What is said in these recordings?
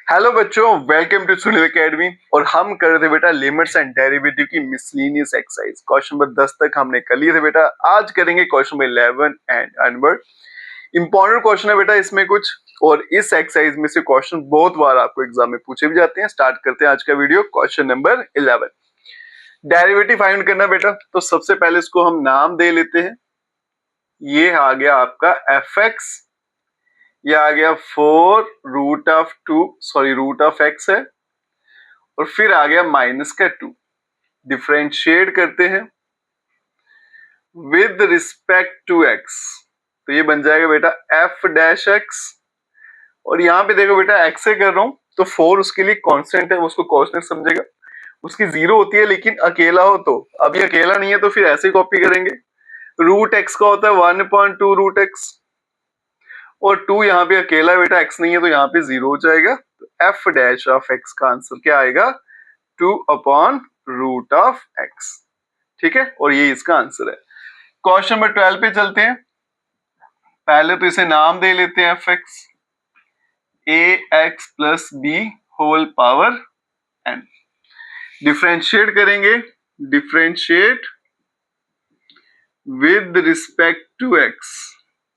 Hello बच्चों, welcome to Sunil academy. और हम कर रहे थे बेटा लिमिट्स एंड डेरिवेटिव की मिसलेनियस एक्सरसाइज। क्वेश्चन नंबर 10 तक हमने कर लिए थे बेटा। आज करेंगे question number 11 and onward. Important question है बेटा इसमें कुछ, और इस एक्सरसाइज में से क्वेश्चन बहुत बार आपको एग्जाम में पूछे भी जाते हैं। स्टार्ट करते हैं आज का video. Question number 11, derivative find करना बेटा। तो सबसे पहले इसको हम नाम दे लेते हैं। ये आ गया आपका एफ एक्स, ये आ गया 4 रूट ऑफ एक्स है, और फिर आ गया माइनस का 2। डिफरेंशिएट करते हैं विद रिस्पेक्ट टू एक्स, तो ये बन जाएगा बेटा एफ डैश एक्स। और यहाँ पे देखो बेटा एक्स से कर रहा हूं तो 4 उसके लिए कांस्टेंट है, उसको कांस्टेंट समझेगा। उसकी 0 होती है लेकिन अकेला हो, तो अभी अकेला नहीं है तो फिर ऐसे कॉपी करेंगे। रूट एक्स का होता है 1/2 रूट एक्स, और 2 यहाँ पे अकेला बेटा, एक्स नहीं है तो यहाँ पे 0 हो जाएगा। तो एफ डैश ऑफ एक्स का आंसर क्या आएगा? 2/√x। ठीक है, और ये इसका आंसर है। क्वेश्चन नंबर 12 पे चलते हैं। पहले तो इसे नाम दे लेते हैं F X, ax plus B whole power n। Differentiate करेंगे, differentiate with respect to x,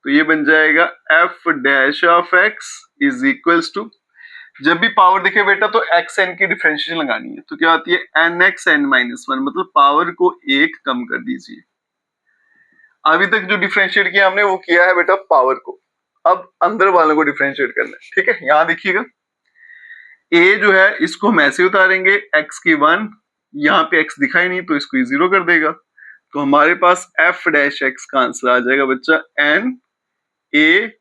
तो ये बन जाएगा F dash of x is equals to, जब भी पावर दिखे बेटा तो एक्स एन की डिफरेंशिएशन लगानी है। तो क्या आती है? एन एक्स एन माइनस 1, मतलब पावर को 1 कम कर दीजिए। अभी तक जो डिफरेंशिएट किया हमने वो किया है बेटा पावर को, अब अंदर वालों को डिफरेंशिएट करना है। ठीक है, यहां देखिएगा ए जो है इसको हम ऐसे उतारेंगे, एक्स की 1, यहाँ पे एक्स दिखाई नहीं तो इसको 0 कर देगा। तो हमारे पास एफ डैश एक्स का आंसर आ जाएगा बच्चा एन ए,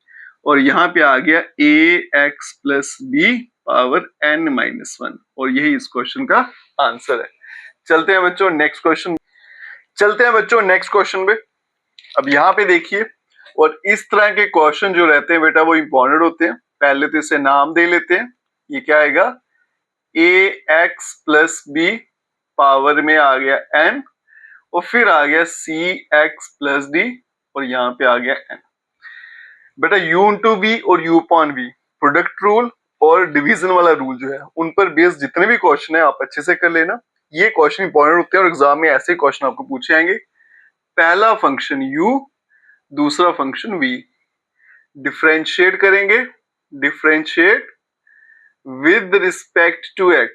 और यहाँ पे आ गया a x plus b power n minus 1, और यही इस क्वेश्चन का आंसर है। चलते हैं बच्चों नेक्स्ट क्वेश्चन, पे। अब यहाँ पे देखिए, और इस तरह के क्वेश्चन जो रहते हैं बेटा वो इंपॉर्टेंट होते हैं। पहले तो इसे नाम दे लेते हैं। ये क्या आएगा? ए एक्स प्लस बी पावर में आ गया n, और फिर आ गया सी एक्स प्लस डी, और यहाँ पे आ गया n। बेटा u इंटू वी और u upon v, product rule और डिवीजन वाला रूल जो है उन पर बेस्ड जितने भी क्वेश्चन है आप अच्छे से कर लेना। ये क्वेश्चन इंपॉर्टेंट होते हैं और एग्जाम में ऐसे क्वेश्चन आपको पूछे आएंगे। पहला फंक्शन u, दूसरा फंक्शन v। डिफरेंशिएट करेंगे, differentiate with respect to x,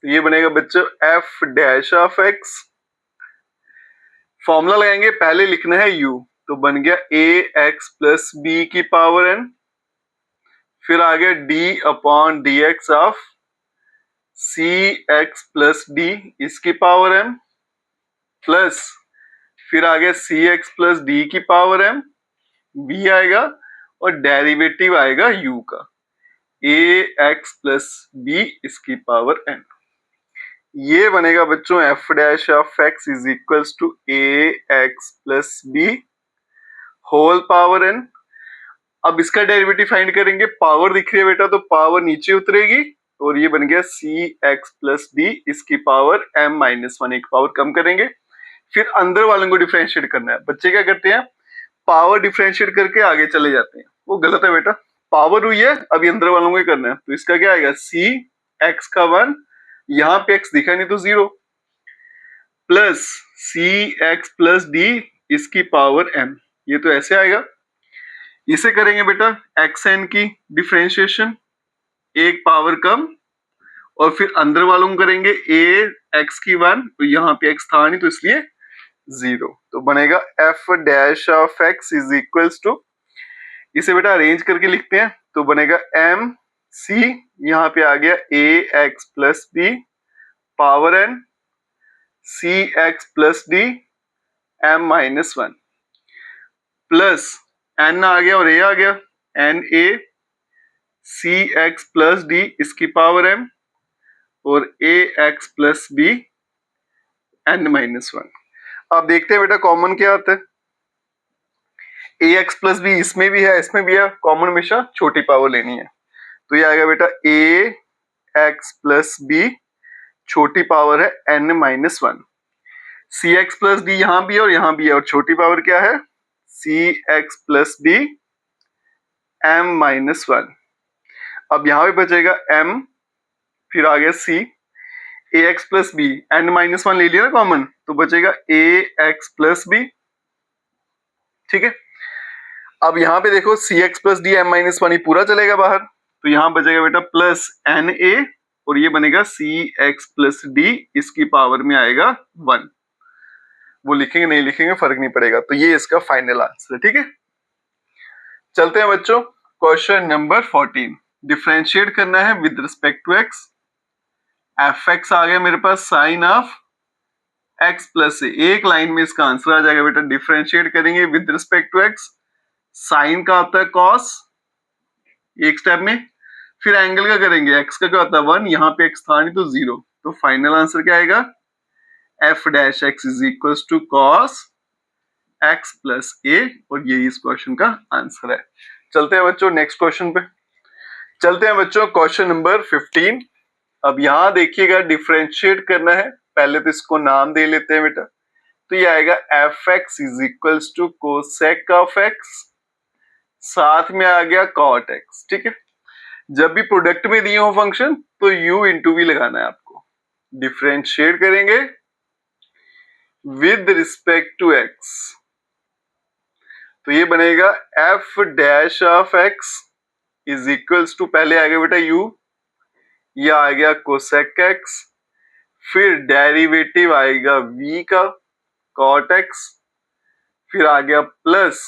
तो ये बनेगा बच्चों f dash of x। Formula लगाएंगे, पहले लिखना है u, तो बन गया ए एक्स प्लस बी की पावर n, फिर आ गया d upon d x of c x plus d इसकी पावर m, प्लस फिर आ गया सी एक्स प्लस डी की पावर m, b आएगा, और डेरिवेटिव आएगा u का ए एक्स प्लस बी इसकी पावर n। ये बनेगा बच्चों f dash of x is equals to a x plus B whole power n। अब इसका डेरिवेटिव फाइंड करेंगे। पावर दिख रही है बेटा तो पावर नीचे उतरेगी, और ये बन गया सी एक्स प्लस डी इसकी पावर m माइनस 1, एक पावर कम करेंगे। फिर अंदर वालों को डिफरेंशिएट करना है। बच्चे क्या करते हैं? पावर डिफरेंशिएट करके आगे चले जाते हैं, वो गलत है बेटा। पावर हुई है, अभी अंदर वालों को ही करना है। तो इसका क्या आएगा? सी एक्स का 1, यहाँ पे एक्स दिखा नहीं तो 0, प्लस सी एक्स प्लस डी इसकी पावर m, ये तो ऐसे आएगा। इसे करेंगे बेटा एक्स एन की डिफरेंशिएशन, एक पावर कम, और फिर अंदर वालों को करेंगे ए एक्स की 1, तो यहाँ पे एक्स था नहीं तो इसलिए 0, तो बनेगा f dash of x is equals to, इसे बेटा अरेंज करके लिखते हैं तो बनेगा एम सी, यहाँ पे आ गया a x plus b power n, c x plus d m minus 1, plus n आ गया और a आ गया, n a c x plus d इसकी पावर m, और a x plus b n minus 1। अब देखते हैं बेटा कॉमन क्या आता है। ए एक्स प्लस बी इसमें भी है, इसमें भी है, कॉमन हमेशा छोटी पावर लेनी है। तो ये आएगा बेटा ए एक्स प्लस बी, छोटी पावर है n माइनस 1। सी एक्स प्लस डी यहां भी है और यहां भी है, और छोटी पावर क्या है? C x plus d m minus 1। अब यहाँ पे बचेगा m, फिर आ गया c, ax plus b, n minus one ले लिया ना कॉमन, तो बचेगा ax प्लस बी। ठीक है, अब यहाँ पे देखो cx plus d m minus one, पूरा चलेगा बाहर, तो यहाँ बचेगा बेटा प्लस na, और ये बनेगा cx प्लस डी, इसकी पावर में आएगा 1। वो लिखेंगे नहीं लिखेंगे फर्क नहीं पड़ेगा, तो ये इसका फाइनल आंसर है। ठीक है, चलते हैं बच्चों क्वेश्चन नंबर 14। डिफरेंशिएट करना है with respect to x। F x आ गया मेरे पास sine of x plus a, एक लाइन में इसका आंसर आ जाएगा बेटा। डिफरेंशिएट करेंगे with respect to x, sine का होता है कॉस एक स्टेप में, फिर एंगल का करेंगे, x का क्या होता है 1, यहाँ पे x था नहीं तो 0, तो फाइनल आंसर क्या आएगा, f dash x is equal to cos x plus a, और यही इस क्वेश्चन का आंसर है। चलते हैं बच्चों नेक्स्ट क्वेश्चन पे। चलते हैं बच्चों क्वेश्चन नंबर 15। अब यहां देखिएगा डिफरेंशिएट करना है, पहले तो इसको नाम दे लेते हैं बेटा, तो ये आएगा f x is equal to cosec of x, साथ में आ गया कॉट एक्स। ठीक है, जब भी प्रोडक्ट में दिए हो फंक्शन तो u इंटू वी लगाना है आपको। डिफरेंशिएट करेंगे विद रिस्पेक्ट टू x, तो ये बनेगा f dash of x is equals to, पहले आ गया बेटा u, ये आ गया कोसेक x, फिर डेरिवेटिव आएगा v का कॉट x, फिर आ गया प्लस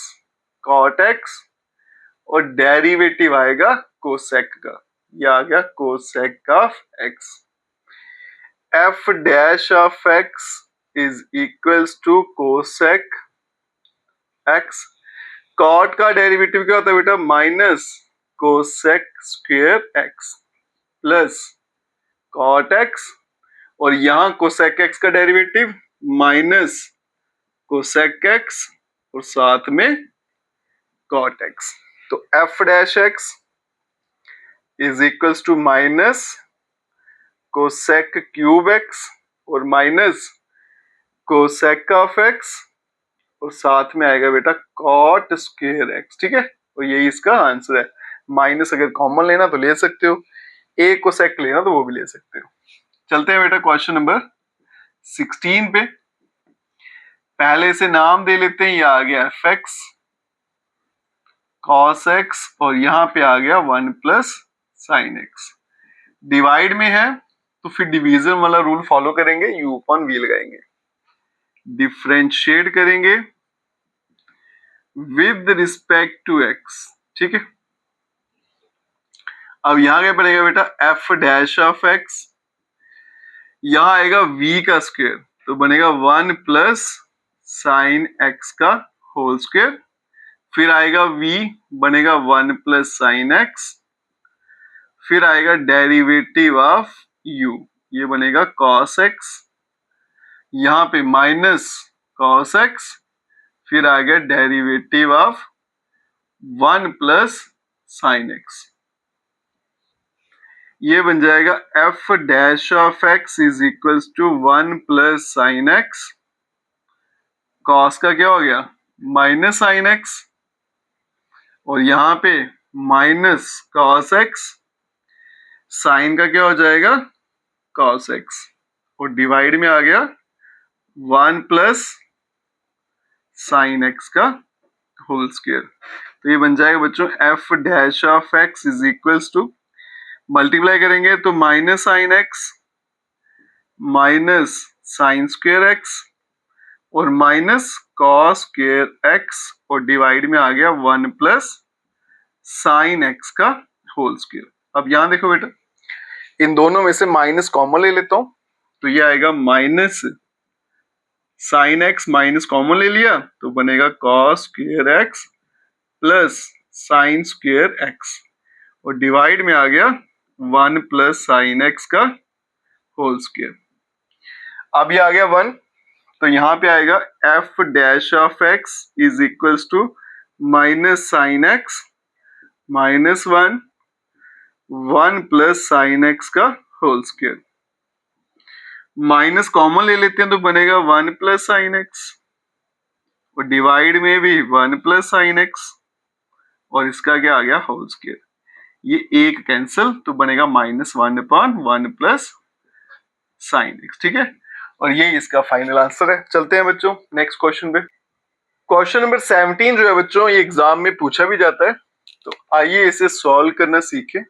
कॉट x, और डेरिवेटिव आएगा कोसेक का, ये आ गया cosec of x। f dash of x is equals to cosec x। Cot का डेरिवेटिव क्या होता है बेटा, minus cosec square x plus cot x, और यहां कोसेक x का डेरिवेटिव माइनस कोसेक x और साथ में कॉट x। तो f dash x is equals to minus cosec cube x और माइनस कोसेक ऑफ x, और साथ में आएगा बेटा कॉट स्क्वायर x। ठीक है, और यही इसका आंसर है। माइनस अगर कॉमन लेना तो ले सकते हो, a कोसेक लेना तो वो भी ले सकते हो। चलते हैं बेटा क्वेश्चन नंबर 16 पे। पहले से नाम दे लेते हैं, ये आ गया एफ एक्स कॉस एक्स, और यहाँ पे आ गया 1 प्लस साइन एक्स। डिवाइड में है तो फिर डिवीजन वाला रूल फॉलो करेंगे, u अपॉन v लगाएंगे। डिफरेंशिएट करेंगे विद रिस्पेक्ट टू x। ठीक है, अब यहां क्या बनेगा बेटा, f डैश ऑफ x, यहां आएगा v का स्क्वायर, तो बनेगा 1 प्लस साइन x का होल स्क्वायर, फिर आएगा v बनेगा 1 प्लस साइन x, फिर आएगा डेरिवेटिव ऑफ u, ये बनेगा cos x, यहां पे माइनस cos x, फिर आ गया derivative of 1 plus sine x, ये बन जाएगा f dash of x is equal to 1 plus sine x, cos का क्या हो गया माइनस साइन x, और यहां पे माइनस cos x, साइन का क्या हो जाएगा cos x, और डिवाइड में आ गया 1 प्लस साइन x का होल स्क्वायर। तो ये बन जाएगा बच्चों f dash of x is equals to, multiply करेंगे तो minus sine x minus sine square x और माइनस कॉस स्क्वायर x, और डिवाइड में आ गया 1 प्लस साइन x का होल स्क्वायर। अब यहां देखो बेटा, इन दोनों में से माइनस कॉमन ले लेता हूं, तो ये आएगा minus sine x, minus common ले लिया तो बनेगा cos square x plus sine square x, और डिवाइड में आ गया 1 प्लस साइन x का होल स्क्वायर। अब ये आ गया 1, तो यहां पे आएगा f dash of x is equals to minus sine x minus 1 plus sine x का होल स्क्वायर। माइनस कॉमन ले लेते हैं तो बनेगा 1 प्लस साइन x, और डिवाइड में भी 1 प्लस साइन x, और इसका क्या आ गया होल स्क्वायर। ये एक कैंसिल तो बनेगा -1/1 प्लस साइन एक्स, ठीक है। और ये इसका फाइनल आंसर है। चलते हैं बच्चों नेक्स्ट क्वेश्चन पे। क्वेश्चन नंबर 17 जो है बच्चों, ये एग्जाम में पूछा भी जाता है, तो आइए इसे सॉल्व करना सीखें।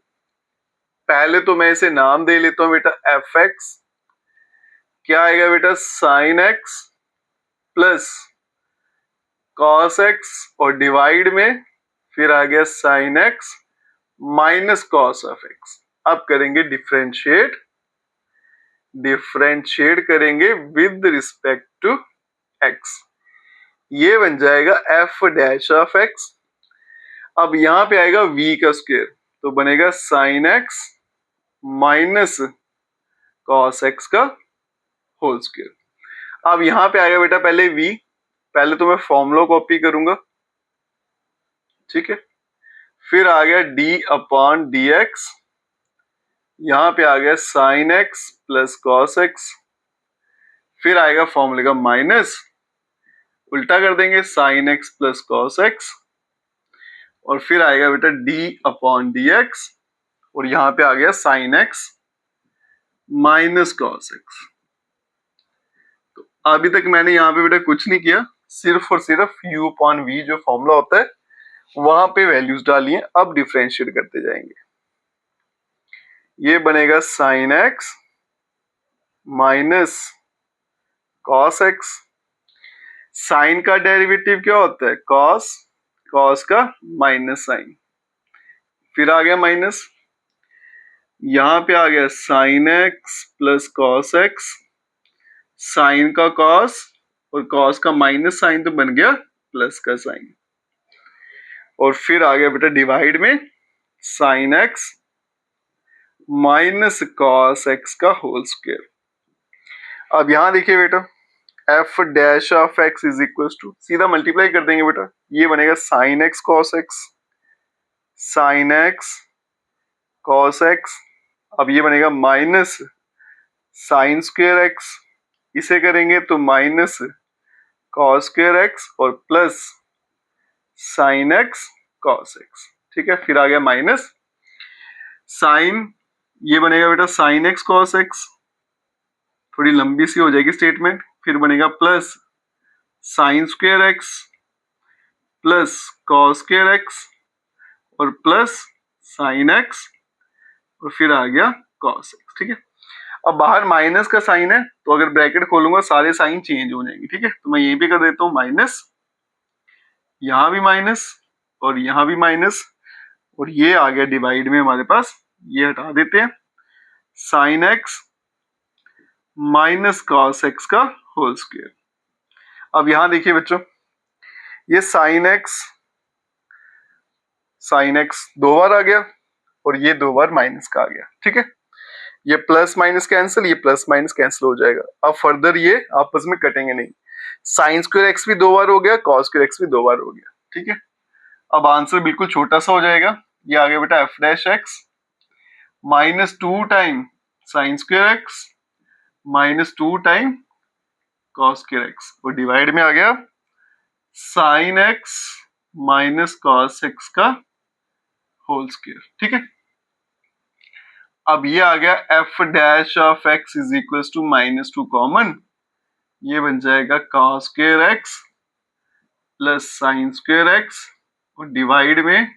पहले तो मैं इसे नाम दे लेता हूं बेटा एफ एक्स। क्या आएगा बेटा, sine x plus cos x और डिवाइड में फिर आ गया sine x minus cos of x. अब करेंगे डिफरेंशिएट करेंगे विद रिस्पेक्ट टू एक्स। ये बन जाएगा एफ डैश ऑफ एक्स। अब यहां पे आएगा v का स्क्वायर, तो बनेगा sine x minus cos x का होल स्क्वायर। अब यहां पे आएगा बेटा पहले v, पहले तो मैं फॉर्मूला कॉपी करूंगा, ठीक है। फिर आ गया d/dx, यहां पे आ गया sine x plus cos x. फिर आएगा फॉर्मूले का माइनस, उल्टा कर देंगे sign x plus cos x. और फिर आएगा बेटा d/dx, और यहां पे आ गया sine x minus cos x. तो अभी तक मैंने यहां पे बेटा कुछ नहीं किया, सिर्फ और सिर्फ u/v जो फॉर्मूला होता है वहां पे वैल्यूज डाली हैं। अब डिफरेंशिएट करते जाएंगे। ये बनेगा sine x minus cos x. Sine का डेरिवेटिव क्या होता है, कॉस, कॉस का माइनस साइन, फिर आ गया माइनस, यहां पे आ गया sine x plus cos x, sine का कॉस और कॉस का माइनस साइन तो बन गया प्लस का साइन। और फिर आ गया बेटा डिवाइड में sine x minus cos x का होल स्क्वायर। अब यहां देखिए बेटा f dash of x is equal to, सीधा मल्टीप्लाई कर देंगे बेटा, ये बनेगा sine x cos x, sine x cos x. अब ये बनेगा माइनस साइन स्क्वायर एक्स, इसे करेंगे तो माइनस कॉस स्क्वायर एक्स और plus sign x cos x, ठीक है। फिर आ गया माइनस साइन, ये बनेगा बेटा साइन एक्स कॉस एक्स, थोड़ी लंबी सी हो जाएगी स्टेटमेंट। फिर बनेगा plus sine square x plus cos square x और प्लस साइन एक्स और फिर आ गया कॉस एक्स, ठीक है। अब बाहर माइनस का साइन है, तो अगर ब्रैकेट खोलूंगा सारे साइन चेंज हो जाएंगे, ठीक है। तो मैं ये भी कर देता हूं माइनस, यहां भी माइनस और यहां भी माइनस, और ये आ गया डिवाइड में हमारे पास, ये हटा देते हैं, sign x minus cos x का होल स्क्वायर। अब यहां देखिए बच्चों, ये साइन एक्स दो बार आ गया और ये दो बार माइनस का आ गया, ठीक है। ये प्लस माइनस कैंसिल, ये प्लस माइनस कैंसिल हो जाएगा। अब फर्दर ये आपस में कटेंगे नहीं। साइन स्क्वायर एक्स भी दो बार हो गया, कॉस स्क्वायर एक्स भी दो बार हो गया, ठीक है। अब आंसर बिल्कुल छोटा सा हो जाएगा। ये आ गया बेटा f dash x minus 2 time sine square x minus 2 time cos square x, और डिवाइड में आ गया sine x minus cos x का होल स्क्वायर, ठीक है। अब ये आ गया f dash of x is equal to -2 common, ये बन जाएगा cos square x plus sine square x और डिवाइड में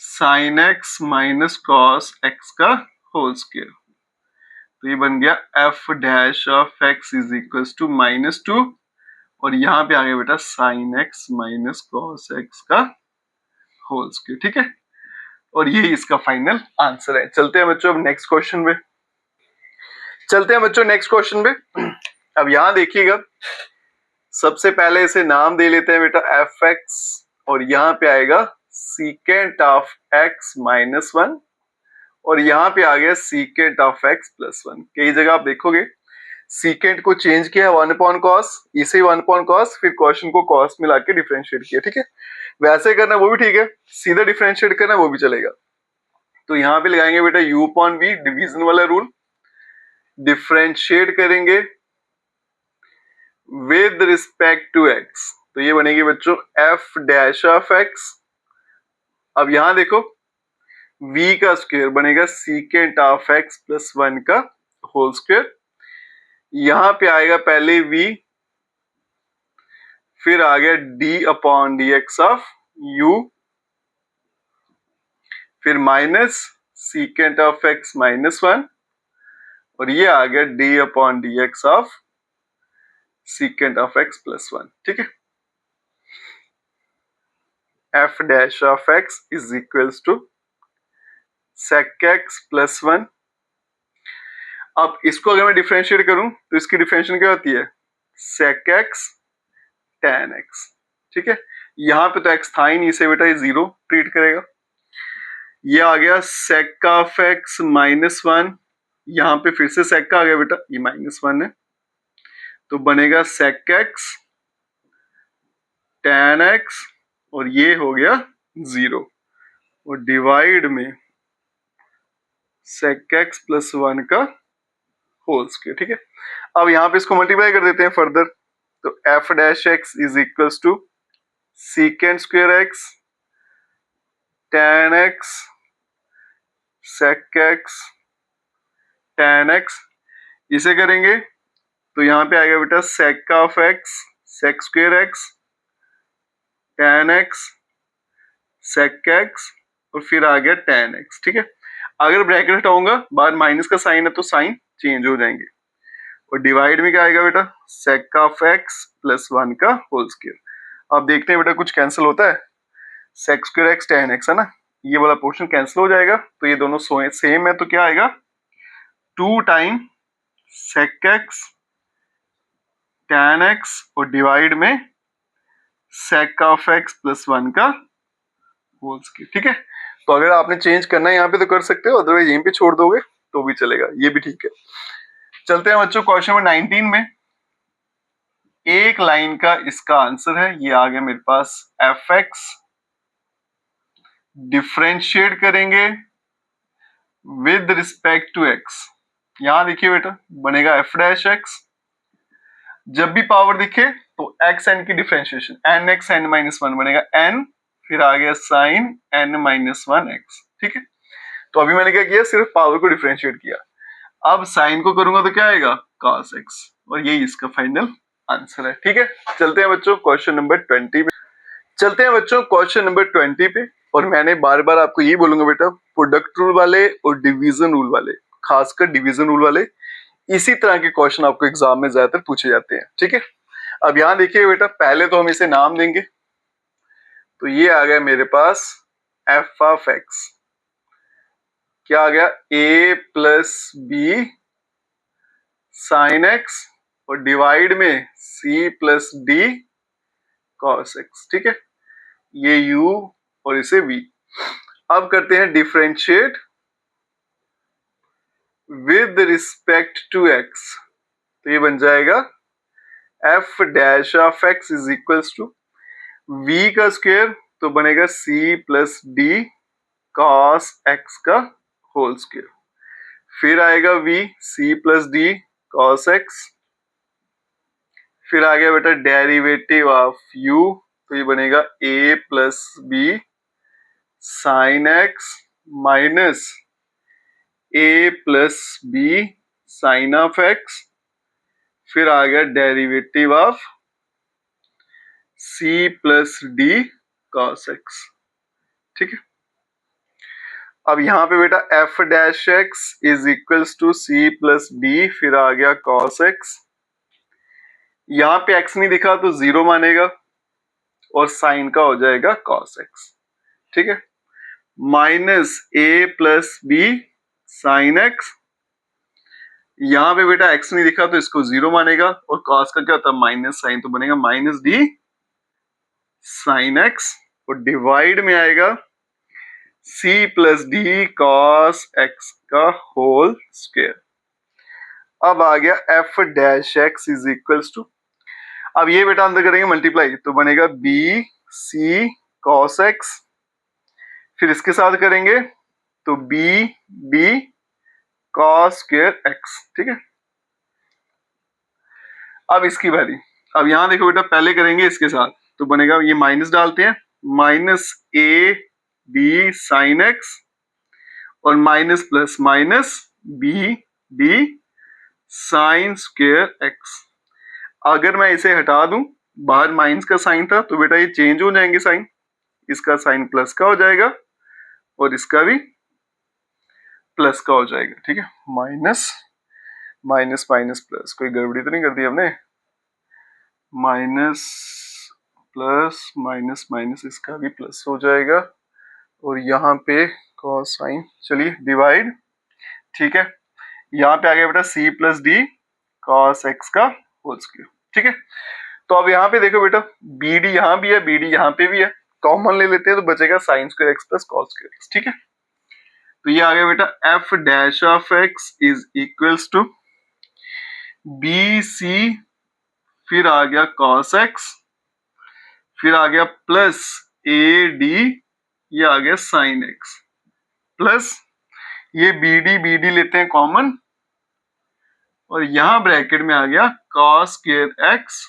sine x minus cos x का होल स्क्वायर। तो ये बन गया f dash of x is equal to -2 और यहाँ पे आ गया बेटा sine x minus cos x का होल स्क्वायर, ठीक है। और ये इसका फाइनल आंसर है। चलते हैं बच्चों अब नेक्स्ट क्वेश्चन पे। अब यहां देखिएगा, सबसे पहले इसे नाम दे लेते हैं बेटा एफ एक्स, और यहां पे आएगा सीकेंट ऑफ एक्स -1 और यहां पे आ गया सीकेंट ऑफ एक्स +1। कई जगह आप देखोगे सीकेंट को चेंज किया है 1/cos, इसे 1/cos, फिर क्वेश्चन को cos मिला के डिफरेंशिएट किया, ठीक है। वैसे करना वो भी ठीक है, सीधा डिफरेंशिएट करना वो भी चलेगा। तो यहाँ पे लगाएंगे बेटा u/v, डिवीजन वाला रूल, डिफरेंशिएट करेंगे विद रिस्पेक्ट टू x, तो ये बनेगी बच्चों f डैश ऑफ x। अब यहां देखो v का स्क्वायर बनेगा सीकेंट ऑफ x प्लस 1 का होल स्क्वायर। यहां पे आएगा पहले v, फिर आ गया d upon d x of u, फिर minus secant of x minus 1, और ये आ गया d upon d x of secant of x plus 1। ठीक है, f dash of x is equals to sec x plus 1। अब इसको अगर मैं डिफरेंशिएट करूं तो इसकी डिफरेंशिएशन क्या होती है, sec x tan x। ठीक है, यहां पे तो x था ही नहीं, इसे बेटा ये जीरो ट्रीट करेगा। ये आ गया sec ऑफ x माइनस 1, यहां पे फिर से sec का आ गया बेटा, ये माइनस 1 है, तो बनेगा sec x tan x, और ये हो गया जीरो, और डिवाइड में sec x प्लस 1 का होल स्क्वायर। ठीक है, अब यहां पे इसको मल्टीप्लाई कर देते हैं फर्दर, तो f dash x is equals to secant square x tan x sec x tan x। इसे करेंगे तो यहां पे आएगा बेटा sec of x sec square x tan x sec x, और फिर आ गया tan x। ठीक है, अगर ब्रैकेट हटाऊंगा बाद माइनस का साइन है तो साइन चेंज हो जाएंगे, और डिवाइड में क्या आएगा बेटा sec ऑफ x प्लस 1 का होल स्क्वायर। अब देखते हैं बेटा कुछ कैंसिल होता है, sec square x tan x है ना, ये वाला पोर्शन कैंसिल हो जाएगा, तो ये दोनों सेम है, तो क्या आएगा 2 time sec x tan x, और डिवाइड में sec ऑफ x प्लस 1 का होल स्क्वायर। ठीक है, तो अगर आपने चेंज करना है यहाँ पे तो कर सकते हो, अदरवाइज यहीं पे छोड़ दोगे तो भी चलेगा, ये भी ठीक है। चलते हैं बच्चों क्वेश्चन नंबर 19 में। एक लाइन का इसका आंसर है, ये आ गया मेरे पास fx, डिफरेंशिएट करेंगे विद रिस्पेक्ट टू x। यहां देखिए बेटा बनेगा f डैश x, जब भी पावर दिखे तो x n की differentiation n x n minus 1 बनेगा n, फिर आ गया साइन n माइनस 1 x। ठीक है, तो अभी मैंने क्या किया, सिर्फ पावर को डिफरेंशिएट किया। अब साइन को करूंगा तो क्या आएगा cos x, और यही इसका फाइनल आंसर है। ठीक है, चलते हैं बच्चों क्वेश्चन नंबर 20 पे। चलते हैं बच्चों क्वेश्चन नंबर 20 पे, और मैंने बार बार आपको ये बोलूंगा बेटा प्रोडक्ट रूल वाले और डिवीजन रूल वाले, खासकर डिवीजन रूल वाले, इसी तरह के क्वेश्चन आपको एग्जाम में ज्यादातर पूछे जाते हैं। ठीक है, अब यहां देखिए बेटा पहले तो हम इसे नाम देंगे, तो ये आ गया मेरे पास f ऑफ x, क्या आ गया a plus b sine x, और डिवाइड में c plus d cos x। ठीक है, ये u और इसे v। अब करते हैं differentiate with respect to x, तो ये बन जाएगा f dash of x is equals to v का स्क्वायर, तो बनेगा c plus d cos x का होल स्क्वायर, फिर आएगा v c plus d cos x, फिर आ गया बेटा डेरिवेटिव ऑफ u, तो ये बनेगा a plus b sine x minus a plus b sine of x, फिर आ गया derivative of c plus d cos x। ठीक है, अब यहां पे बेटा f dash x is equals to c plus d, फिर आ गया cos x, यहां पे x नहीं दिखा तो जीरो मानेगा, और साइन का हो जाएगा cos x। ठीक है, minus a plus b sine x, यहां पे बेटा x नहीं दिखा तो इसको जीरो मानेगा, और cos का क्या होता है माइनस साइन, तो बनेगा माइनस डी साइन x, और डिवाइड में आएगा c plus d cos x का होल स्क्वायर। अब आ गया f dash x is equals to, अब ये बेटा अंदर करेंगे मल्टीप्लाई, तो बनेगा b c cos x, फिर इसके साथ करेंगे तो b b cos square x। ठीक है, अब इसकी बारी, अब यहां देखो बेटा पहले करेंगे इसके साथ, तो बनेगा ये माइनस डालते हैं, minus a b sine x, और minus plus minus b d sine square x. अगर मैं इसे हटा दूं, बाहर माइनस का साइन था, तो बेटा ये चेंज हो जाएंगे साइन, इसका साइन प्लस का हो जाएगा और इसका भी प्लस का हो जाएगा। ठीक है, माइनस माइनस माइनस प्लस, कोई गड़बड़ी तो नहीं कर दी हमने? माइनस प्लस माइनस माइनस, इसका भी प्लस हो जाएगा और यहाँ पे कॉस साइन, चलिए डिवाइड। ठीक है, यहाँ पे आ गया बेटा c plus d cos x का होल स्क्वायर। ठीक है, तो अब यहाँ पे देखो बेटा, बी डी यहाँ भी है, बी डी यहाँ पे भी है, कॉमन ले लेते हैं तो बचेगा sine square x plus cos square x. ठीक है, तो ये आ गया बेटा f dash of x is equals to b c, फिर आ गया कॉस एक्स, फिर आ गया प्लस ए डी, ये आ गया साइन एक्स, प्लस ये बी डी लेते हैं कॉमन और यहां ब्रैकेट में आ गया cos square x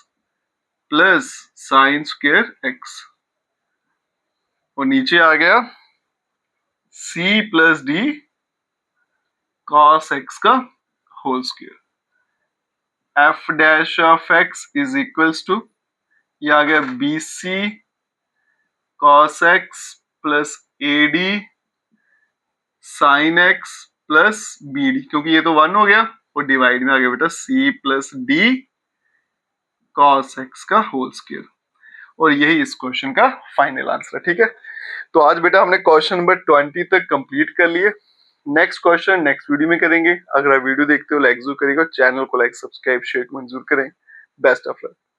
plus sine square x और नीचे आ गया c plus d cos x का whole square. F dash of x is equals to, ये आ गया b c cos x plus a d sine x plus b d, क्योंकि ये तो 1 हो गया और डिवाइड में आ गया बेटा c plus d cos x का होल स्क्वायर। और यही इस क्वेश्चन का फाइनल आंसर है। ठीक है, तो आज बेटा हमने क्वेश्चन नंबर 20 तक कंप्लीट कर लिए। नेक्स्ट क्वेश्चन नेक्स्ट वीडियो में करेंगे। अगर आप वीडियो देखते हो लाइक जरूर करिएगा, चैनल को लाइक सब्सक्राइब शेयर कमेंट जरूर करें। Best of luck.